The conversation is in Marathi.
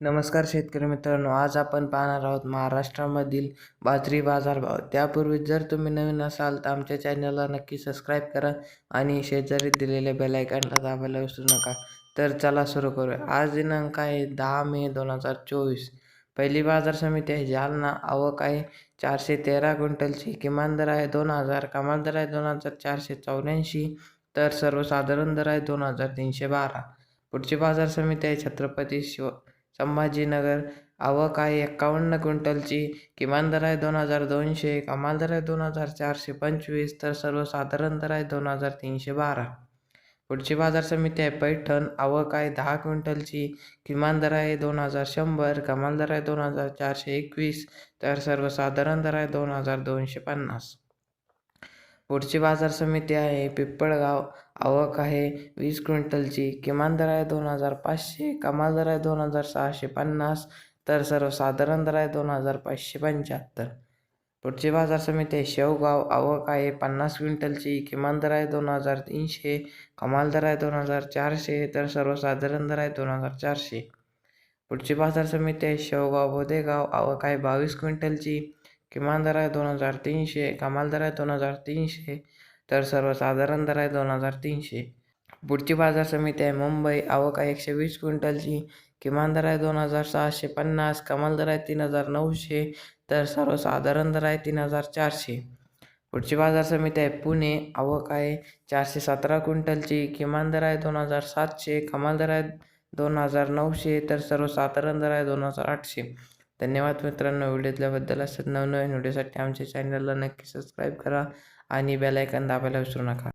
नमस्कार शेतकरी मित्रांनो, आज आपण पाहणार आहोत महाराष्ट्रामधील बाजरी बाजारभाव. त्यापूर्वी जर तुम्ही नवीन असाल तर आमच्या चॅनलला नक्की सबस्क्राईब करा आणि शेजारी दिलेल्या बेल आयकॉनला दाबायला विसरू नका. तर चला सुरू करूया. आज दिनांक आहे 10 मे 2024. पहिली बाजार समिती आहे जालना. आवक आहे 413 क्विंटलची. किमान दर आहे 2000, कमाल दर आहे 2484, तर सर्वसाधारण दर आहे 2312. पुढची बाजार समिती आहे छत्रपती संभाजीनगर. आवक आहे 51 क्विंटलची. किमान दर आहे 2200, कमाल दर आहे 2425, तर सर्वसाधारण दर आहे 2312. पुढची बाजार समिती आहे पैठण. आवक आहे 10 क्विंटलची. किमान दर आहे 2100, कमाल दर आहे 2421, तर सर्वसाधारण दर आहे 2250. पुढची बाजार समिती आहे पिंपळगाव. आवक आहे 20 क्विंटलची. किमान दर आहे 2500, कमाल दर आहे 2650, तर सर्वसाधारण दर आहे 2575. पुढची बाजार समिती आहे शेवगाव. आवक आहे 50 क्विंटलची. किमान दर आहे 2300, कमाल दर आहे 2400, तर सर्वसाधारण दर आहे 2400. पुढची बाजार समिती आहे शेवगाव बोदेगाव. आवक आहे 22 क्विंटलची. किमान दर आहे 2300, कमाल दर आहे 2300, तर सर्वसाधारण दर आहे 2300. पुढची बाजार समिती आहे मुंबई. आवक आहे 120 क्विंटलची. किमान दर आहे 2650, कमाल दर आहे 3900, तर सर्वसाधारण दर आहे 3400. पुढची बाजार समिती आहे पुणे. आवक आहे 417 क्विंटलची. किमान दर आहे 2700, कमाल दर आहे 2900, तर सर्वसाधारण दर आहे 2800. धन्यवाद मित्रांनो, व्हिडिओ दिल्याबद्दल. असं नवनवीन व्हिडिओसाठी आमच्या चॅनलला नक्की सबस्क्राईब करा आणि बेल आयकॉन दाबायला विसरू नका.